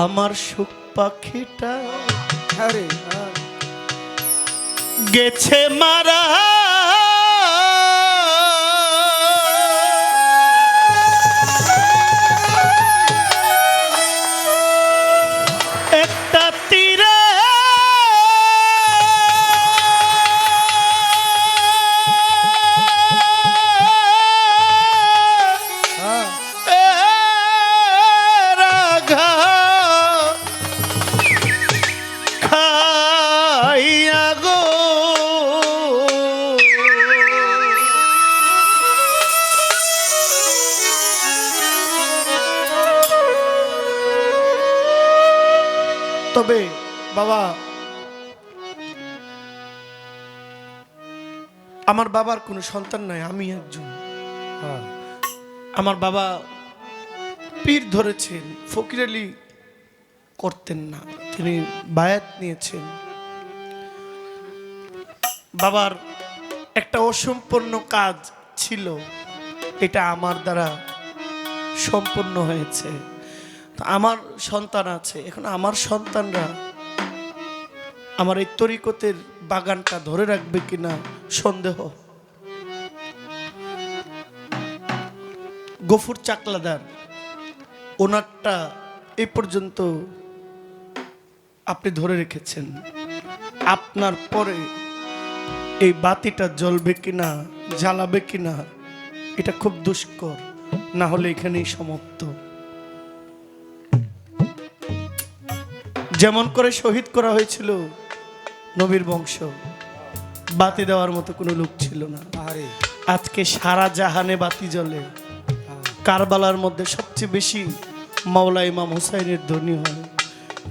আমার সুখ পাখিটা আরে গেছে মারা একটা তীরে রাঘা খাইয়া গো তবে বাবা আমার বাবার কোনো সন্তান নাই, আমি একজন। আমার বাবা পীর ধরেছেন, ফকির আলী করতেন না, তিনি বায়াত নিয়েছেন। বাবার একটা অসম্পূর্ণ কাজ ছিল, এটা আমার দ্বারা সম্পূর্ণ হয়েছে। তো আমার সন্তান আছে, এখন আমার সন্তানরা আমার এই তরিকতের বাগানটা ধরে রাখবে কিনা সন্দেহ। গফুর চাকলাদার ওনারটা এই পর্যন্ত আপনি ধরে রেখেছেন, আপনার পরে এই বাতিটা জ্বলবে কিনা জ্বালাবে কিনা এটা খুব দুষ্কর, না হলে এখানেই সমাপ্ত। যেমন করে শহীদ করা হয়েছিল নবীর বংশ, বাতি দেওয়ার মতো কোনো লোক ছিল না। আরে আজকে সারা জাহানে বাতি জ্বলে। কারবালার মধ্যে সবচেয়ে বেশি মাওলা ইমাম হুসাইনের ধ্বনি হয়,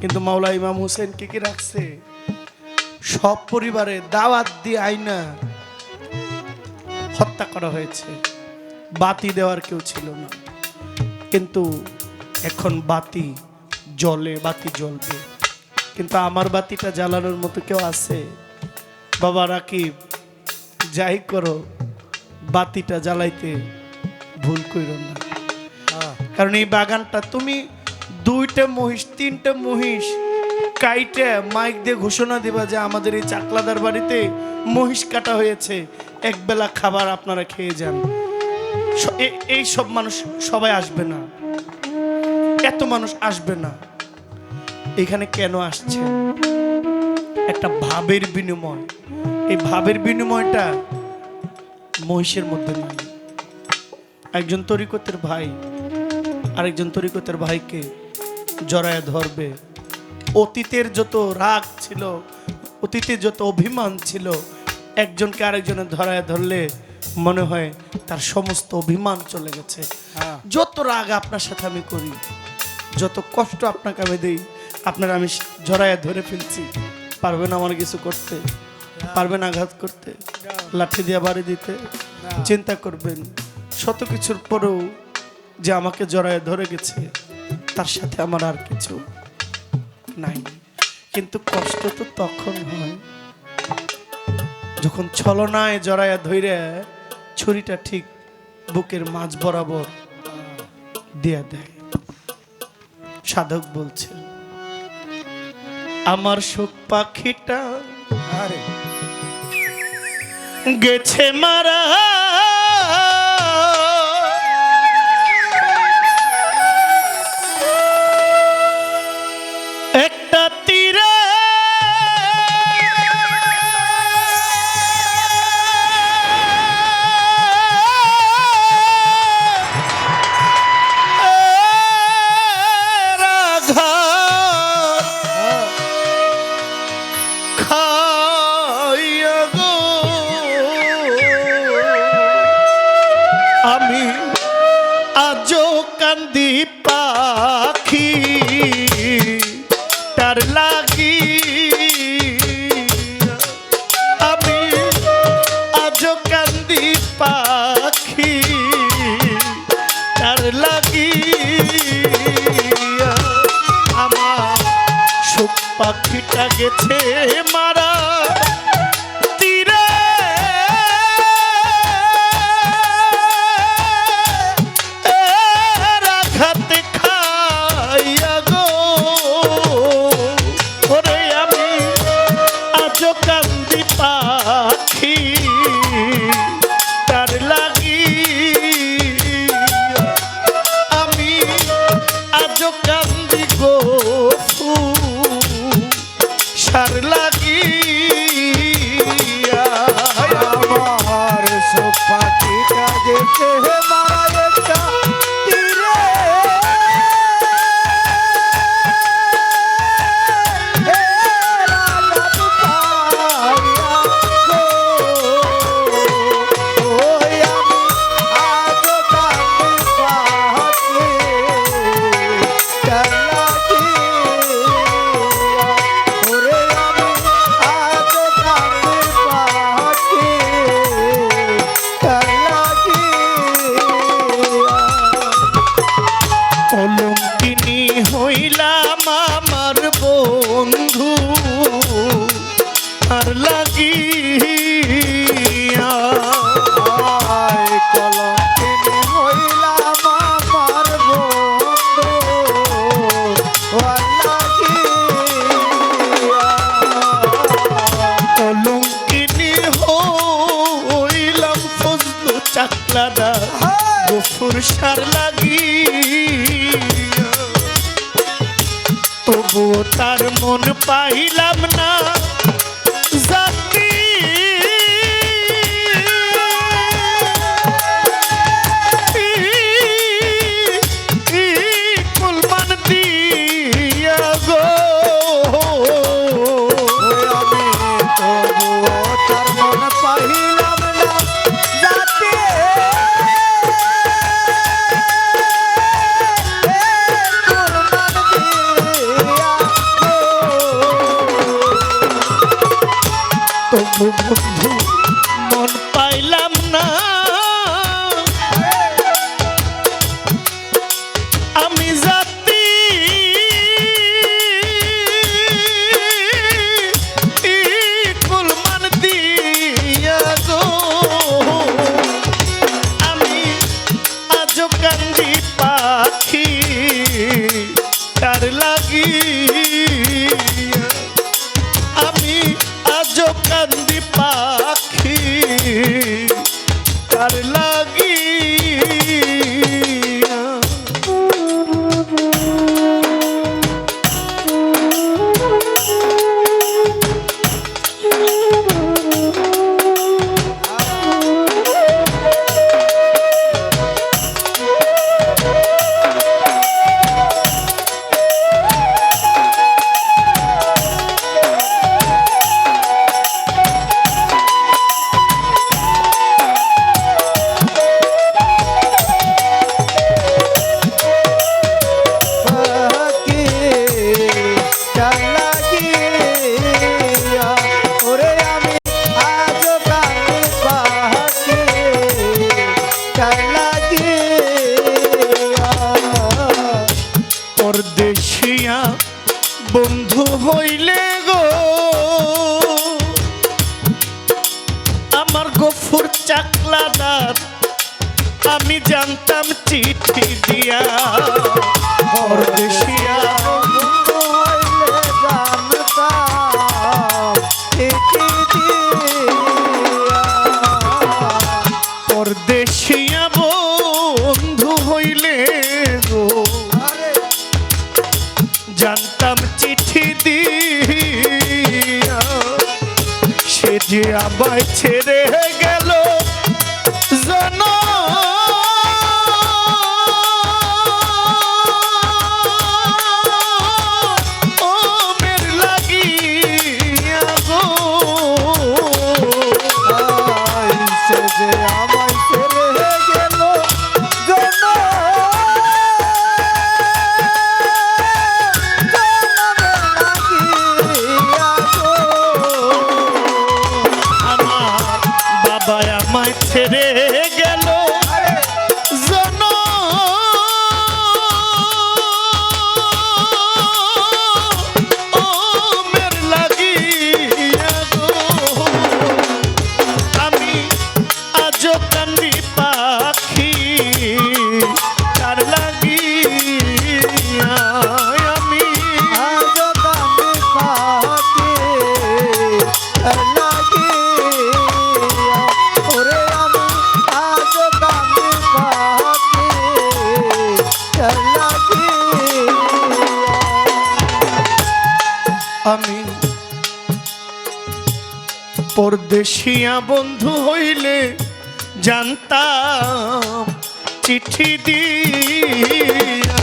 কিন্তু মাওলা ইমাম হুসাইন কি রাখছে? সব পরিবারে দাওয়াত দিয়ে আইনা হত্যা করা হয়েছে, বাতি দেওয়ার কেউ ছিল না। কিন্তু এখন বাতি জ্বলে, বাতি জ্বলবে, কিন্তু আমার বাতিটা জ্বালানোর মতো কেউ আছে? বাবা রাকিব, যাই করো বাতিটা জ্বালাইতে ভুল করো না। কারণ এই বাগানটা তুমি 2টা মহিষ 3টা মহিষ কাইটে মাইক দিয়ে ঘোষণা দিবা যে আমাদের এই চাকলাদার বাড়িতে মহিষ কাটা হয়েছে, একবেলা খাবার আপনারা খেয়ে যান। এই সব মানুষ সবাই আসবে না, এত মানুষ আসবে না। এখানে কেন আসছে? একটা ভাবের বিনিময়। এই ভাবের বিনিময়টা মহিষের মধ্যে নাই। একজন তরিকতের ভাই আরেকজন তরিকতের ভাইকে জড়ায় ধরবে, অতীতের যত রাগ ছিল, অতীতে যত অভিমান ছিল, একজনকে আরেকজনের ধরায় ধরলে মনে হয় তার সমস্ত অভিমান চলে গেছে। যত রাগ আপনার সাথে আমি করি, যত কষ্ট আপনাকে আমি দিই, আপনার আমি জড়ায় ধরে ফেলছি, পারবেন আমার কিছু করতে? পারবেন আঘাত করতে, লাঠি দিয়ে বাড়ি দিতে? চিন্তা করবেন শত কিছুর পরেও যে আমাকে জড়ায় ধরে গেছে, তার সাথে আমার আর কিছু নাই। কিন্তু কষ্ট তো তখন হয় যখন ছলনায় জড়ায় ধরে ছুরিটা ঠিক বুকের মাঝ বরাবর দিয়া দেয়। সাধক বলছেন, আমার সুখ পাখিটা আরে গেছে মারা একটা তীরে রাঘা খাইয়া গো আমি আজও কান্দি পাখি তার লাগি, আমি আজও কান্দি পাখি তার লাগি। আমার সুখ পাখিটা গেছে মারা তীরে তার লাগি আমি আজও কান্দি গো সার লাগি আমার সুখ পাখিটা যেতে মারা একটা তীরে কলঙ্কিনী হইলাম আমার বন্ধু আর লাগি কলঙ্কিনী হইলাম আমার বন্ধু কলঙ্কিনী হইলাম ফজলু চাকলাদা গফুর সার লাগি তবুও তার মন পাইলাম না জাতি কুলমান দিয়া গো আমি তবুও তার মন পাইলাম না যাতে তবু বন্ধু মন পাইলাম না আমি জাতি কুলমান দিয়া গো আমি আজও কান্দি পাখি তার লাগি আমি আজও কান্দি পাখি তার লাগি পরদেশিয়া বন্ধু হইলে গো আমার গফুর চাকলাদার আমি জানতাম চিঠি দিয়া পরদেশিয়া পরদেশিয়া বন্ধু হইলে গো জানতাম চিঠি দিয়া সে যে আমায় ছেড়ে গেল জানো ও মের লাগিয়া গো সে যে আমায় ছেড়ে গেল আমায় ছেড়ে গেল জানো ও মের লাগিয়া গো আমি আজও কান্দি পাখি তার লাগিয়া আমি আজও কান্দি পাখি লাগিয়া পরদেশিয়া বন্ধু হইলে জানতাম চিঠি দিয়া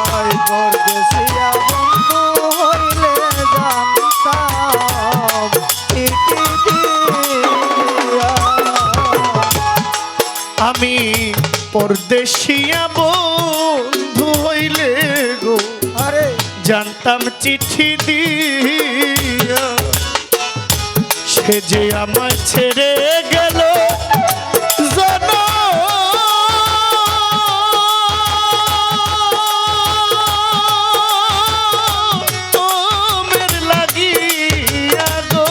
আয় পরদেশিয়া বন্ধু হইলে জানতাম চিঠি দিয়া। আমি পরদেশিয়া বন্ধু হইলে গো আরে জানতাম চিঠি দিয়া সে যে আমায় ছেড়ে গেল জনমের লাগিয়া গো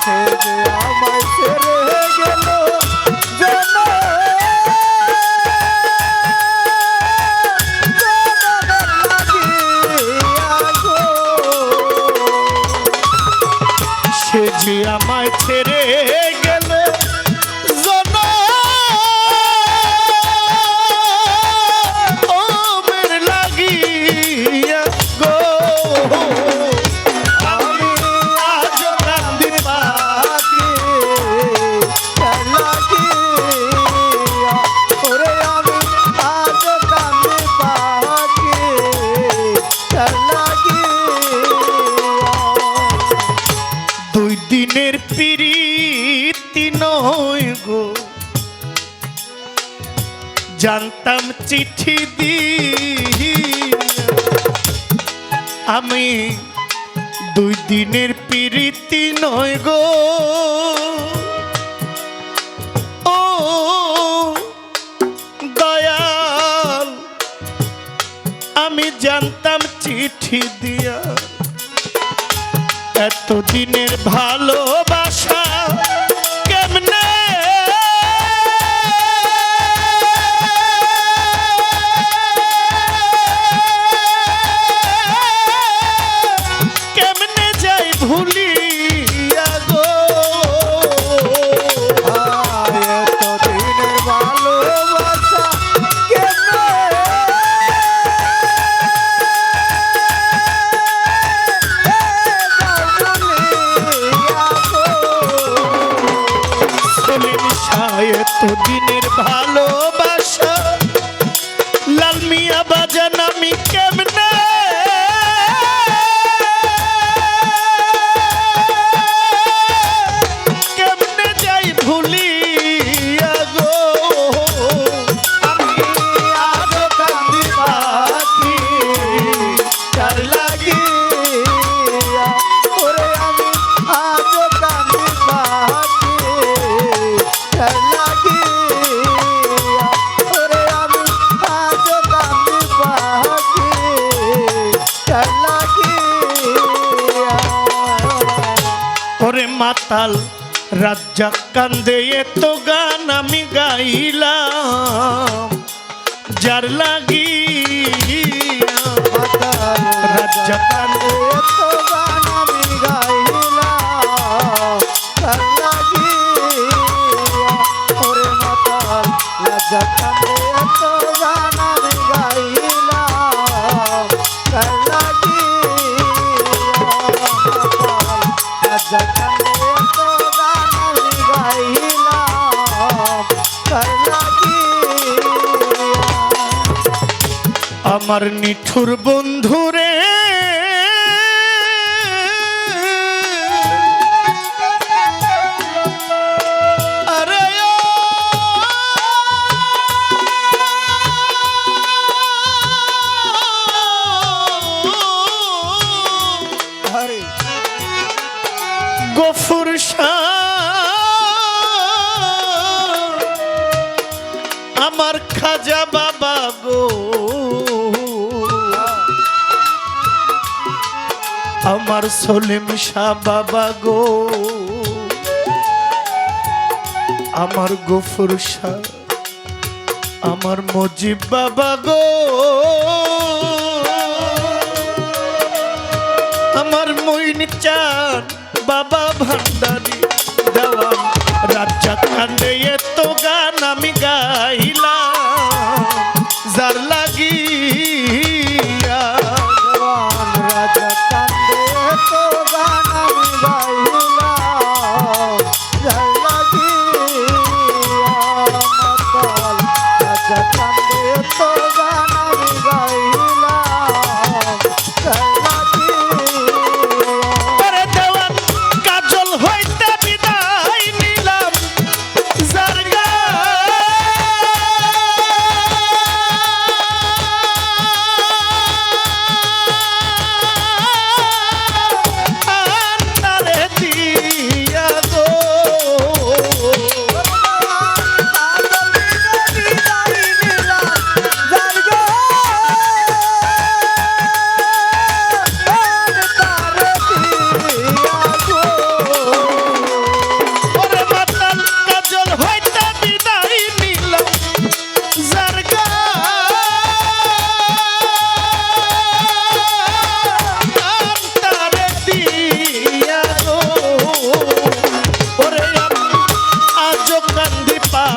সে যে আমায় ছেড়ে গেল সে যে আমায় ছেড়ে গেল জনমের লাগিয়া গো আমি আজ কান্দি পাখি ওরে আমি আজ কান্দে পাখি দুই দিনের পিরিতি নয় গো জানতাম চিঠি দিয়া আমি দুই দিনের পিরিতি নয় গো ও দয়াল আমি জানতাম চিঠি দিয়া এতদিনের ভালোবাসা কেমনে কেমনে যাই ভুলিয়া গো এতদিনের ভালোবাসা এতদিনের ভালোবাসা লাল মিয়া বাজান আমি কেমনে কেমনে যাই ভুলিয়া গো আমি আজ কান্দি পাখি তার লাগিয়া ওরে আমি আজ কান্দি পাখি তার লাগিয়া ওরে আমি আজ কান্দি পাখি তার লাগিয়া। ওরে মাতাল রাজ্জাক কান্দে এত গান আমি গাইলাম যার লাগিয়া রাজ্জাক কান্দে এত গান আমি গাইলাম তার লাগিয়া ওরে মাতাল লজ্জা কান্দে এত গান আমি গাইলাম তার লাগিয়া লজ্জা কান্দে এত গান আমি গাইলাম তার লাগিয়া। আমার নিঠুর বন্ধুরে আরে ও আরে গফুর শাহ আমার খাজা বাবা গো আমার সলিম শাহ বাবা গো আমার গফুর শাহ আমার মজিব বাবা গো আমার মইন চাঁদ বাবা ভান্ডারি দেওয়ান রাজ্জাক কান্দে এত গান আমি গাইলাম যার লাগিয়া দেওয়ান রাজা কান্দে এত গান আমি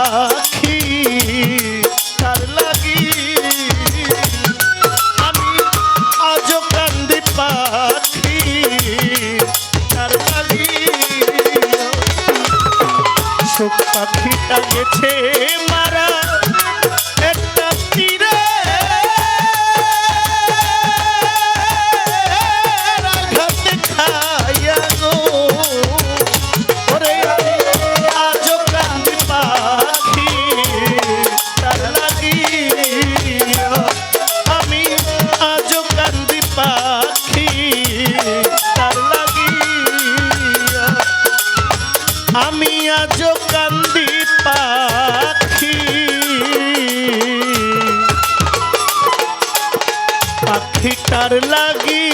পাখি তার লাগি আমি আজও কান্দি পাখি তার লাগি শোক পাখিটা গেছে মারা একটা তীরে আঘাত খাইয়া গো ওরে আমি আজও কান্দি পাখি তার লাগি আমি আজও কান্দি পাখি তার লাগি আমি আজও কান্দি পাখি পাখিটার লাগি